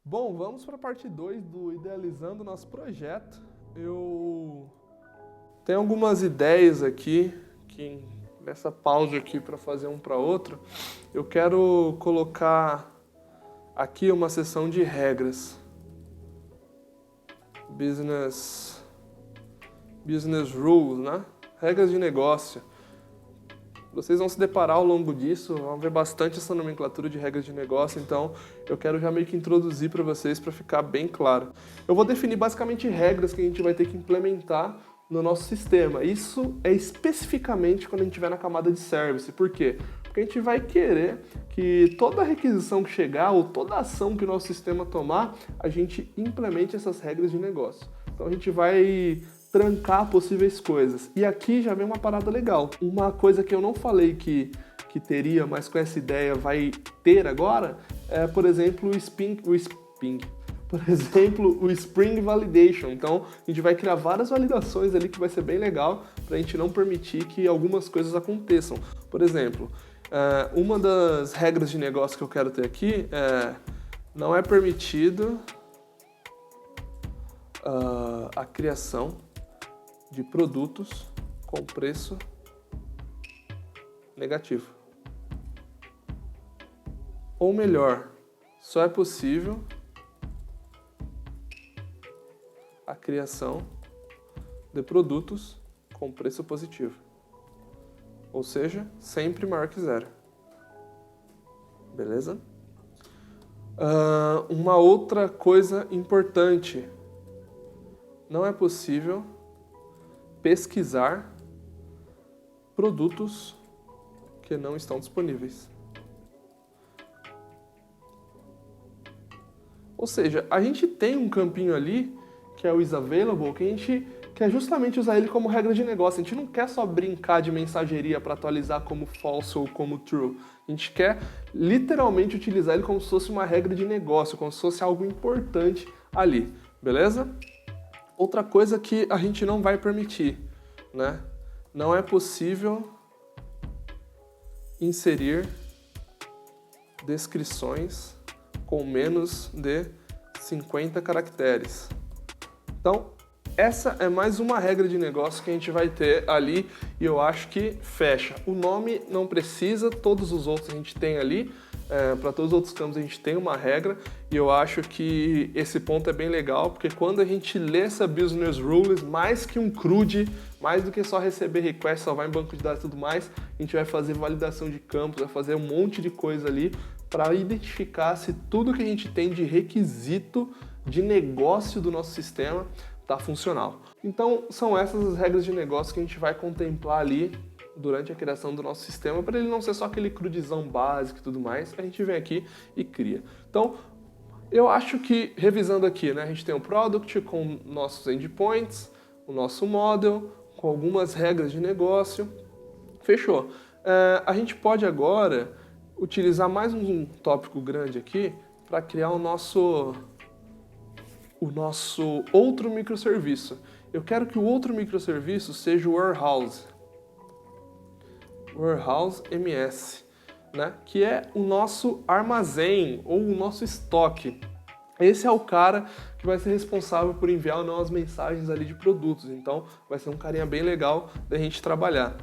Bom, vamos para a parte 2 do Idealizando o nosso projeto. Eu tenho algumas ideias aqui, que nessa pausa aqui para fazer um para outro, eu quero colocar aqui uma seção de regras. Business Rules, né? Regras de negócio. Vocês vão se deparar ao longo disso, vão ver bastante essa nomenclatura de regras de negócio, então eu quero já meio que introduzir para vocês para ficar bem claro. Eu vou definir basicamente regras que a gente vai ter que implementar no nosso sistema. Isso é especificamente quando a gente estiver na camada de service. Por quê? Porque a gente vai querer que toda requisição que chegar ou toda ação que o nosso sistema tomar, a gente implemente essas regras de negócio. Então a gente vai trancar possíveis coisas. E aqui já vem uma parada legal. Uma coisa que eu não falei que teria, mas com essa ideia vai ter agora, é, por exemplo, o Spring Validation. Então, a gente vai criar várias validações ali que vai ser bem legal para a gente não permitir que algumas coisas aconteçam. Por exemplo, uma das regras de negócio que eu quero ter aqui é não é permitido a criação de produtos com preço negativo. Ou melhor, só é possível a criação de produtos com preço positivo. Ou seja, sempre maior que zero. Beleza? Uma outra coisa importante. Não é possível pesquisar produtos que não estão disponíveis. Ou seja, a gente tem um campinho ali, que é o isAvailable, que a gente quer justamente usar ele como regra de negócio. A gente não quer só brincar de mensageria para atualizar como false ou como true. A gente quer literalmente utilizar ele como se fosse uma regra de negócio, como se fosse algo importante ali, beleza? Outra coisa que a gente não vai permitir, né? Não é possível inserir descrições com menos de 50 caracteres. Então, essa é mais uma regra de negócio que a gente vai ter ali e eu acho que fecha. O nome não precisa, todos os outros a gente tem ali. Para todos os outros campos a gente tem uma regra e eu acho que esse ponto é bem legal, porque quando a gente lê essa Business Rules, mais que um CRUD, mais do que só receber request, salvar em banco de dados e tudo mais, a gente vai fazer validação de campos, vai fazer um monte de coisa ali para identificar se tudo que a gente tem de requisito de negócio do nosso sistema está funcional. Então são essas as regras de negócio que a gente vai contemplar ali durante a criação do nosso sistema, para ele não ser só aquele crudizão básico e tudo mais, a gente vem aqui e cria. Então, eu acho que, revisando aqui, né, a gente tem o product com nossos endpoints, o nosso model, com algumas regras de negócio. Fechou. A gente pode agora utilizar mais um tópico grande aqui para criar o nosso outro microserviço. Eu quero que o outro microserviço seja o Warehouse MS, né? Que é o nosso armazém ou o nosso estoque. Esse é o cara que vai ser responsável por enviar ou não as mensagens ali de produtos. Então, vai ser um carinha bem legal da gente trabalhar.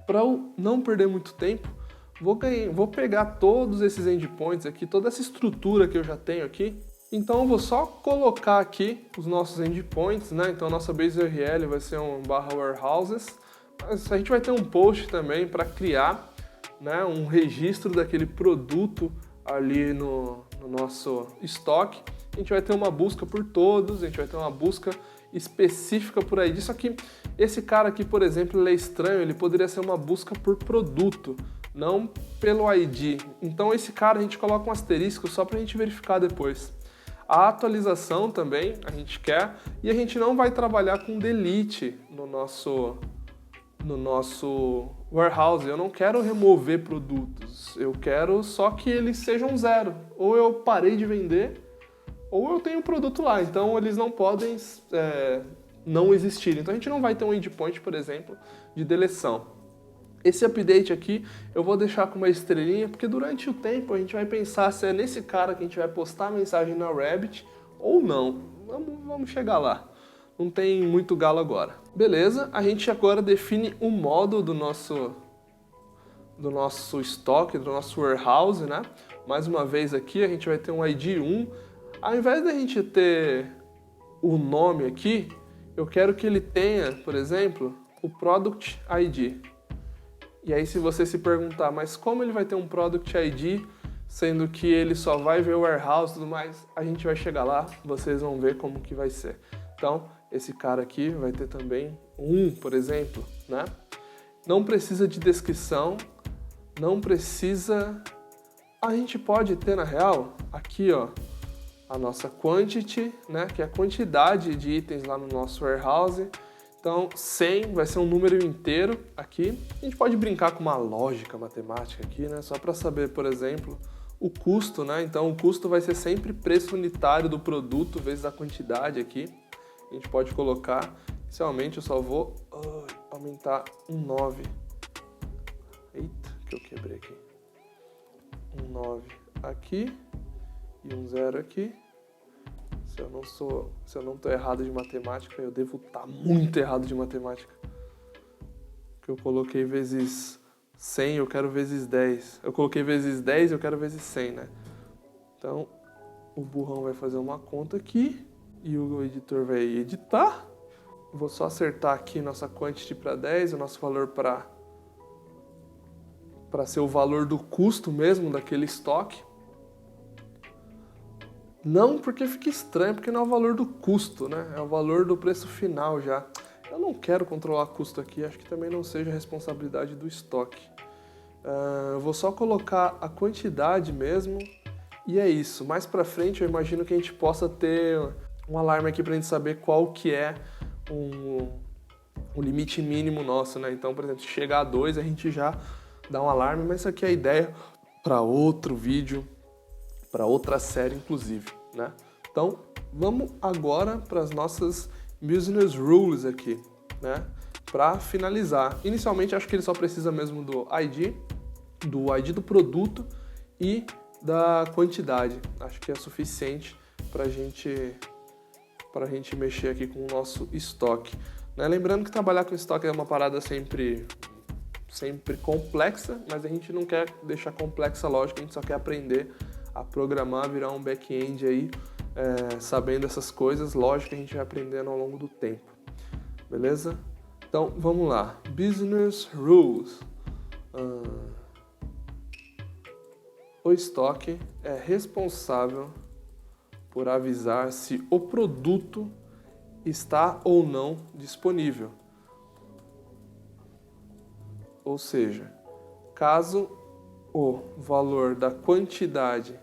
Para eu não perder muito tempo, vou pegar todos esses endpoints aqui, toda essa estrutura que eu já tenho aqui. Então, eu vou só colocar aqui os nossos endpoints, né? Então, a nossa base URL vai ser um /warehouses. Mas a gente vai ter um post também para criar, né, um registro daquele produto ali no nosso estoque. A gente vai ter uma busca por todos, a gente vai ter uma busca específica por ID. Só que esse cara aqui, por exemplo, ele é estranho, ele poderia ser uma busca por produto, não pelo ID. Então esse cara a gente coloca um asterisco só para a gente verificar depois. A atualização também a gente quer e a gente não vai trabalhar com delete no nosso warehouse. Eu não quero remover produtos, eu quero só que eles sejam zero. Ou eu parei de vender, ou eu tenho um produto lá, então eles não podem não existir. Então a gente não vai ter um endpoint, por exemplo, de deleção. Esse update aqui eu vou deixar com uma estrelinha, porque durante o tempo a gente vai pensar se é nesse cara que a gente vai postar a mensagem na Rabbit ou não. Vamos chegar lá. Não tem muito galo agora. Beleza, a gente agora define o modo do nosso estoque, do nosso warehouse, né? Mais uma vez aqui a gente vai ter um ID 1. Ao invés da gente ter o nome aqui, eu quero que ele tenha, por exemplo, o Product ID. E aí se você se perguntar, mas como ele vai ter um Product ID, sendo que ele só vai ver o warehouse e tudo mais, a gente vai chegar lá, vocês vão ver como que vai ser. Então, esse cara aqui vai ter também um, por exemplo, né? Não precisa de descrição, não precisa... A gente pode ter, na real, aqui, ó, a nossa quantity, né? Que é a quantidade de itens lá no nosso warehouse. Então, 100 vai ser um número inteiro aqui. A gente pode brincar com uma lógica matemática aqui, né? Só para saber, por exemplo, o custo, né? Então, o custo vai ser sempre preço unitário do produto vezes a quantidade aqui. A gente pode colocar, inicialmente eu só vou aumentar um 9. Eita, que eu quebrei aqui. Um 9 aqui e um 0 aqui. Se eu não estou errado de matemática, eu devo estar muito errado de matemática. Porque eu coloquei vezes 100, eu quero vezes 10. Eu coloquei vezes 10, eu quero vezes 100, né? Então, o burrão vai fazer uma conta aqui e o editor vai editar. Vou só acertar aqui nossa quantity para 10, o nosso valor para ser o valor do custo mesmo daquele estoque. Não porque fica estranho, porque não é o valor do custo, né? É o valor do preço final já. Eu não quero controlar custo aqui, acho que também não seja responsabilidade do estoque. Eu vou só colocar a quantidade mesmo e é isso. Mais pra frente eu imagino que a gente possa ter um alarme aqui pra gente saber qual que é o limite mínimo nosso, né? Então, por exemplo, se chegar a 2 a gente já dá um alarme, mas isso aqui é a ideia para outro vídeo, para outra série inclusive, né? Então, vamos agora para as nossas business rules aqui, né? Para finalizar. Inicialmente, acho que ele só precisa mesmo do ID do produto e da quantidade. Acho que é suficiente para a gente mexer aqui com o nosso estoque, né? Lembrando que trabalhar com estoque é uma parada sempre complexa, mas a gente não quer deixar complexa a lógica, a gente só quer aprender a programar, virar um back-end aí, sabendo essas coisas. Lógico que a gente vai aprendendo ao longo do tempo, beleza? Então, vamos lá. Business Rules. O estoque é responsável por avisar se o produto está ou não disponível. Ou seja, caso o valor da quantidade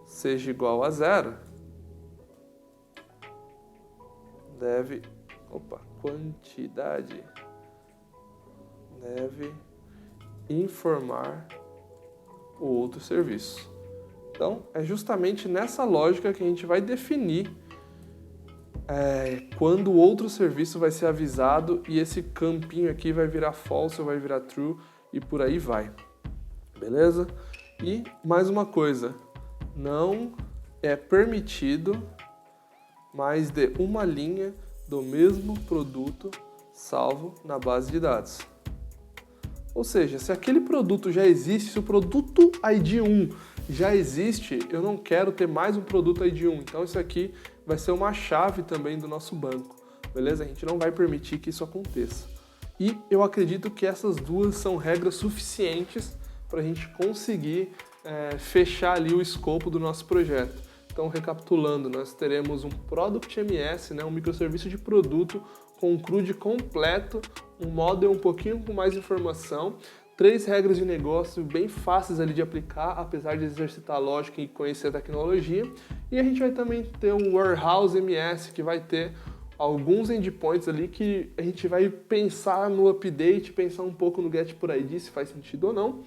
seja igual a 0, quantidade deve informar o outro serviço. Então, é justamente nessa lógica que a gente vai definir quando o outro serviço vai ser avisado e esse campinho aqui vai virar false ou vai virar true e por aí vai. Beleza? E mais uma coisa, não é permitido mais de uma linha do mesmo produto salvo na base de dados. Ou seja, se aquele produto já existe, se o produto ID 1 já existe, eu não quero ter mais um produto ID 1. Então isso aqui vai ser uma chave também do nosso banco, beleza? A gente não vai permitir que isso aconteça. E eu acredito que essas duas são regras suficientes para a gente conseguir fechar ali o escopo do nosso projeto. Então, recapitulando, nós teremos um Product MS, né, um microserviço de produto com um CRUD completo, um model um pouquinho com mais informação, 3 regras de negócio bem fáceis ali de aplicar, apesar de exercitar a lógica e conhecer a tecnologia. E a gente vai também ter um Warehouse MS, que vai ter alguns endpoints ali que a gente vai pensar no update, pensar um pouco no get por ID, se faz sentido ou não.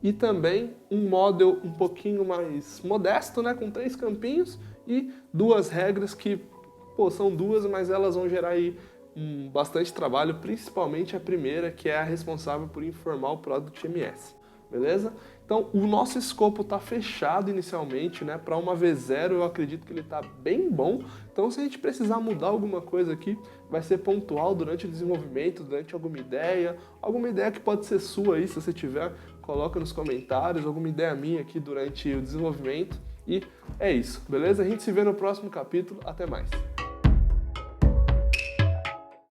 E também um model um pouquinho mais modesto, né, com 3 campinhos e 2 regras que, são 2, mas elas vão gerar aí bastante trabalho, principalmente a primeira, que é a responsável por informar o Product MS, beleza? Então, o nosso escopo está fechado inicialmente, né? Para uma V0 eu acredito que ele está bem bom. Então, se a gente precisar mudar alguma coisa aqui, vai ser pontual durante o desenvolvimento, durante alguma ideia que pode ser sua aí, se você tiver, coloca nos comentários, alguma ideia minha aqui durante o desenvolvimento. E é isso, beleza? A gente se vê no próximo capítulo. Até mais!